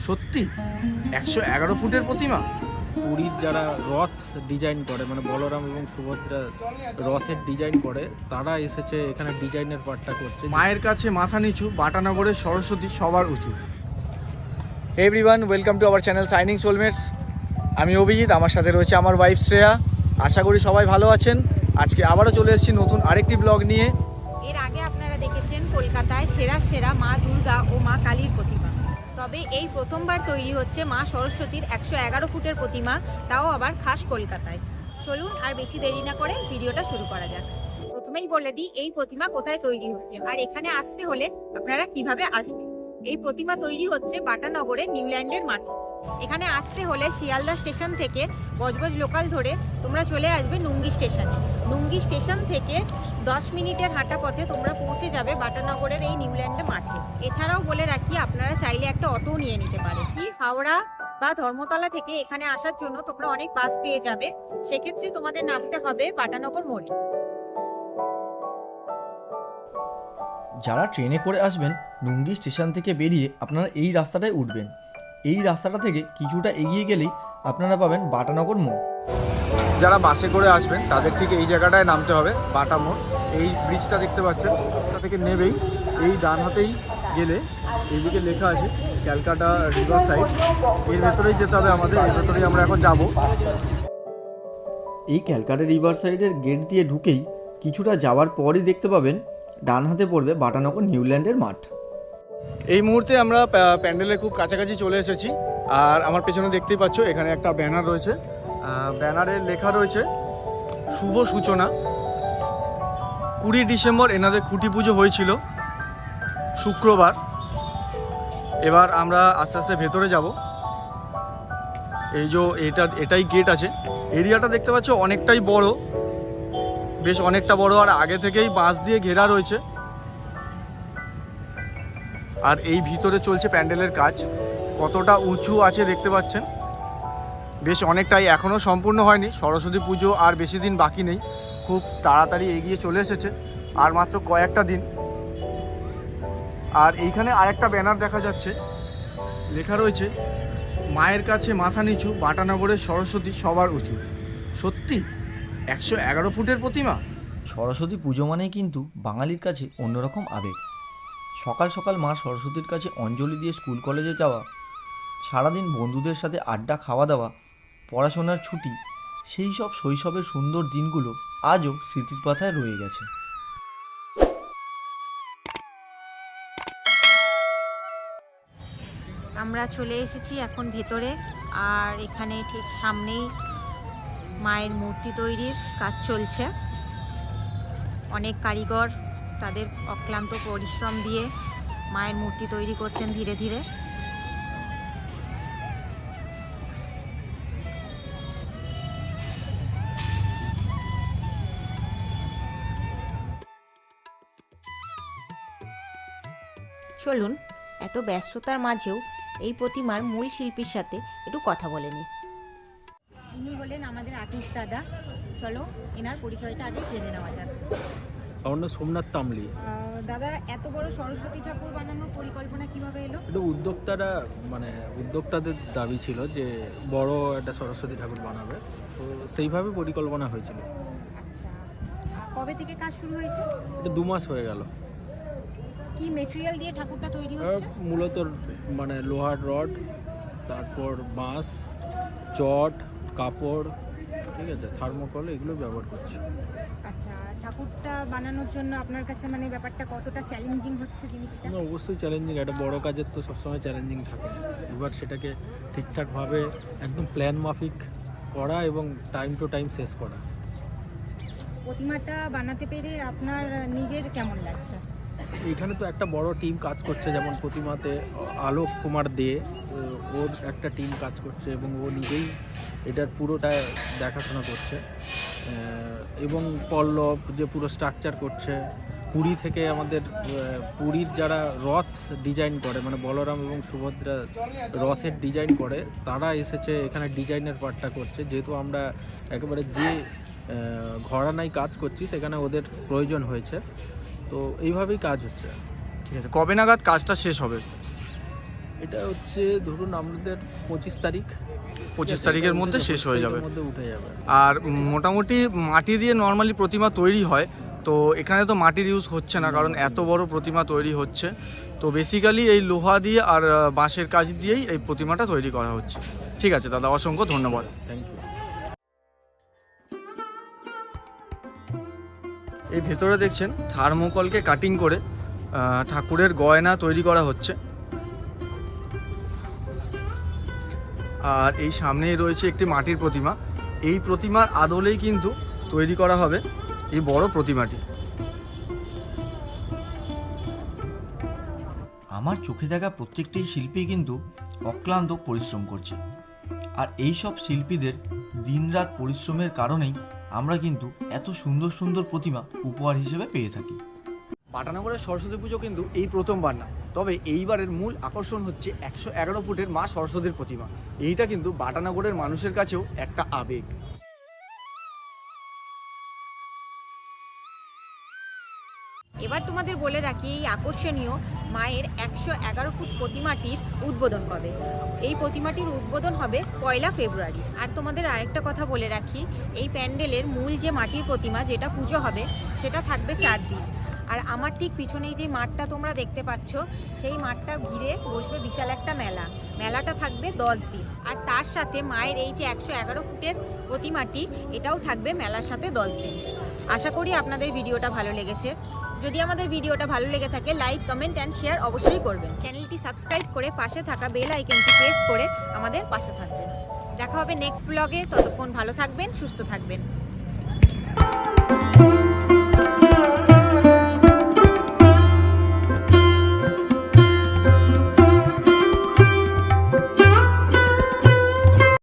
সত্যি 111 ফুটের প্রতিমা। পুরীর যারা রথ ডিজাইন করে, মানে বলরাম এবং সুভদ্রা রথের ডিজাইন করে, তারা এসেছে এখানে ডিজাইনের পার্টটা করছে। মায়ের কাছে মাথা নিচু, বাটানগরের সরস্বতী সবার উঁচু। Everyone, welcome to our channel shining soulmates. আমি অভিজিৎ, আমার সাথে রয়েছে আমার ওয়াইফ শ্রেয়া। আশা করি সবাই ভালো আছেন। আজকে আবারও চলে এসেছি নতুন আরেকটি ব্লগ নিয়ে। এর আগে আপনারা দেখেছেন কলকাতায় সেরা সেরা মা দুর্গা ও মা কালীর প্রতিমা। তবে এই প্রথমবার তৈরি হচ্ছে মা সরস্বতীর 111 ফুটের প্রতিমা, তাও আবার খাস কলকাতায়। চলুন আর বেশি দেরি না করে ভিডিওটা শুরু করা যাক। প্রথমেই বলে দিই এই প্রতিমা কোথায় তৈরি হচ্ছে আর এখানে আসতে হলে আপনারা কিভাবে আসবেন। এই প্রতিমা তৈরি হচ্ছে বাটানগরে নিউল্যান্ডের মাঠে। এখানে আসতে হলে শিয়ালদা স্টেশন থেকে বজবজ লোকাল ধরে তোমরা চলে আসবে নুঙ্গি স্টেশনে। নুঙ্গি স্টেশন থেকে 10 মিনিটের হাঁটা পথে তোমরা পৌঁছে যাবে বাটানগরের এই নিউল্যান্ডে মাঠে। এছাড়াও বলে রাখি, আপনারা চাইলে একটা অটো নিয়ে নিতে পারেন। হাওড়া বা ধর্মতলা থেকে এখানে আসার জন্য তোমরা অনেক বাস পেয়ে যাবে। সেক্ষেত্রে তোমাদের নামতে হবে বাটানগর মোড়ে। যারা ট্রেনে করে আসবেন, নুঙ্গি স্টেশন থেকে বেরিয়ে আপনারা এই রাস্তাটায় উঠবেন। এই রাস্তাটা থেকে কিছুটা এগিয়ে গেলেই আপনারা পাবেন বাটানগর মোড়। যারা বাসে করে আসবেন তাদের ঠিক এই জায়গাটায় নামতে হবে, বাটা মোড়। এই ব্রিজটা দেখতে পাচ্ছেন, ওটা থেকে নেবেই এই ডান হাতেই গেলে এইদিকে লেখা আছে ক্যালকাটা রিভার সাইড। এর ভেতরেই যেতে হবে আমাদের, এর ভেতরেই আমরা এখন যাব। এই ক্যালকাটা রিভার সাইডের গেট দিয়ে ঢুকেই কিছুটা যাওয়ার পরই দেখতে পাবেন ডান হাতে পড়বে বাটানগর নিউল্যান্ডের মাঠ। এই মুহূর্তে আমরা প্যান্ডেলের খুব কাছাকাছি চলে এসেছি। আর আমার পেছনে দেখতেই পাচ্ছ এখানে একটা ব্যানার রয়েছে। ব্যানারে লেখা রয়েছে শুভ সূচনা। 20 ডিসেম্বর এনাদের খুঁটি পুজো হয়েছিল শুক্রবার। এবার আমরা আস্তে আস্তে ভেতরে যাব। এই যে এটাই গেট আছে। এরিয়াটা দেখতে পাচ্ছ অনেকটাই বড়, বেশ অনেকটা বড়। আর আগে থেকেই বাঁশ দিয়ে ঘেরা রয়েছে। আর এই ভিতরে চলছে প্যান্ডেলের কাজ। কতটা উঁচু আছে দেখতে পাচ্ছেন, বেশ অনেকটাই। এখনও সম্পূর্ণ হয়নি। সরস্বতী পুজো আর বেশি দিন বাকি নেই, খুব তাড়াতাড়ি এগিয়ে চলে এসেছে, আর মাত্র কয়েকটা দিন। আর এইখানে আরেকটা ব্যানার দেখা যাচ্ছে, লেখা রয়েছে মায়ের কাছে মাথা নিচু, বাটানগরের সরস্বতী সবার উঁচু। সত্যি 111 ফুটের প্রতিমা। সরস্বতী পুজো মানেই কিন্তু বাঙালির কাছে অন্যরকম আবেগ। সকাল সকাল মা সরস্বতীর কাছে অঞ্জলি দিয়ে স্কুল কলেজে যাওয়া, সারাদিন বন্ধুদের সাথে আড্ডা খাওয়া দাওয়া, পড়াশোনার ছুটি, সেই সব শৈশবের সুন্দর দিনগুলো আজও স্মৃতির পাতায় রয়ে গেছে। আমরা চলে এসেছি এখন ভেতরে। আর এখানে ঠিক সামনেই মায়ের মূর্তি তৈরির কাজ চলছে। অনেক কারিগর তাদের অক্লান্ত পরিশ্রম দিয়ে মায়ের মূর্তি তৈরি করছেন ধীরে ধীরে। চলুন এত ব্যস্ততার মাঝেও এই প্রতিমার মূল শিল্পীর সাথে একটু কথা বলে নিই। ইনি হলেন আমাদের আর্টিস্ট দাদা। চলো এনার পরিচয়টা আগে জেনে নেওয়া যাক। আমার নাম সোমনাথ তামলি। দাদা, এত বড় সরস্বতী ঠাকুর বানানোর পরিকল্পনা কিভাবে এলো? এটা উদ্যোক্তাদের দাবি ছিল যে বড় একটা সরস্বতী ঠাকুর বানাবে, তো সেইভাবে পরিকল্পনা হয়েছিল। আচ্ছা, কবে থেকে কাজ শুরু হয়েছে? এটা 2 মাস হয়ে গেল। কি মেটেরিয়াল দিয়ে ঠাকুরটা তৈরি হচ্ছে? মূলত মানে লোহার রড, তারপর বাঁশ, চট, কাপড়, ঠিক আছে, থার্মোকল, এগুলো ব্যবহার করছি। আচ্ছা, ঠাকুরটা বানানোর জন্য আপনার কাছে মানে ব্যাপারটা কতটা চ্যালেঞ্জিং হচ্ছে জিনিসটা? না, অবশ্যই চ্যালেঞ্জিং। একটা বড় কাজের তো সবসময় চ্যালেঞ্জিং থাকে। এবার সেটাকে ঠিকঠাকভাবে একদম প্ল্যান মাফিক করা এবং টাইম টু টাইম শেষ করা। প্রতিমাটা বানাতে পেরে আপনার নিজের কেমন লাগছে? এখানে তো একটা বড় টিম কাজ করছে, যেমন প্রতিমাতে আলোক কুমার দে, ওর একটা টিম কাজ করছে এবং ও নিজেই এটার পুরোটা দেখাশোনা করছে। এবং পল্লব যে পুরো স্ট্রাকচার করছে। পুরী থেকে আমাদের পুরীর যারা রথ ডিজাইন করে, মানে বলরাম এবং সুভদ্রা রথের ডিজাইন করে, তারা এসেছে এখানে ডিজাইনের পার্টটা করছে। যেহেতু আমরা একেবারে যে ঘরানায় কাজ করছি, সেখানে ওদের প্রয়োজন হয়েছে, তো এইভাবেই কাজ হচ্ছে। ঠিক আছে, কবে নাগাদ কাজটা শেষ হবে? এটা হচ্ছে ধরুন আমাদের 25 তারিখ, 25 তারিখের মধ্যে শেষ হয়ে যাবে। মধ্যে উঠে যাবে। আর মোটামুটি মাটি দিয়ে নর্মালি প্রতিমা তৈরি হয়, তো এখানে তো মাটির ইউজ হচ্ছে না, কারণ এত বড় প্রতিমা তৈরি হচ্ছে। তো বেসিক্যালি এই লোহা দিয়ে আর বাঁশের কাজ দিয়েই এই প্রতিমাটা তৈরি করা হচ্ছে। ঠিক আছে দাদা, অসংখ্য ধন্যবাদ। Thank you. এই ভেতরে দেখছেন থার্মোকলকে কাটিং করে ঠাকুরের গয়না তৈরি করা হচ্ছে। আর এই সামনেই রয়েছে একটি মাটির প্রতিমা। এই প্রতিমার আদলেই কিন্তু তৈরি করা হবে এই বড় প্রতিমাটি। আমার চোখে দেখা প্রত্যেকটি শিল্পী কিন্তু অক্লান্ত পরিশ্রম করছে, আর এই সব শিল্পীদের দিনরাত পরিশ্রমের কারণেই আমরা কিন্তু এত সুন্দর সুন্দর প্রতিমা উপহার হিসেবে পেয়ে থাকি। বাটানগরের সরস্বতী পুজো কিন্তু এই প্রথমবার না, তবে এইবারের মূল আকর্ষণ হচ্ছে 111 ফুটের মা সরস্বতীর প্রতিমা। এইটা কিন্তু বাটানগরের মানুষের কাছেও একটা আবেগ। এবার তোমাদের বলে রাখি এই আকর্ষণীয় মায়ের 111 ফুট প্রতিমাটির উদ্বোধন কবে। এই প্রতিমাটির উদ্বোধন হবে 1 ফেব্রুয়ারি। আর তোমাদের আরেকটা কথা বলে রাখি, এই প্যান্ডেলের মূল যে মাটির প্রতিমা যেটা পুজো হবে সেটা থাকবে 4 দিন। আর আমার ঠিক পিছনেই যে মাঠটা তোমরা দেখতে পাচ্ছ, সেই মাঠটা ঘিরে বসবে বিশাল একটা মেলা। মেলাটা থাকবে 10 দিন। আর তার সাথে মায়ের এই যে 111 ফুটের প্রতিমাটি, এটাও থাকবে মেলার সাথে 10 দিন। আশা করি আপনাদের ভিডিওটা ভালো লেগেছে। যদি আমাদের ভিডিওটা ভালো লেগে থাকে, লাইক, কমেন্ট অ্যান্ড শেয়ার অবশ্যই করবেন। চ্যানেলটি সাবস্ক্রাইব করে পাশে থাকা বেল আইকনটি প্রেস করে আমাদের পাশে থাকবেন। দেখা হবে নেক্সট ব্লগে। ততক্ষণ ভালো থাকবেন, সুস্থ থাকবেন।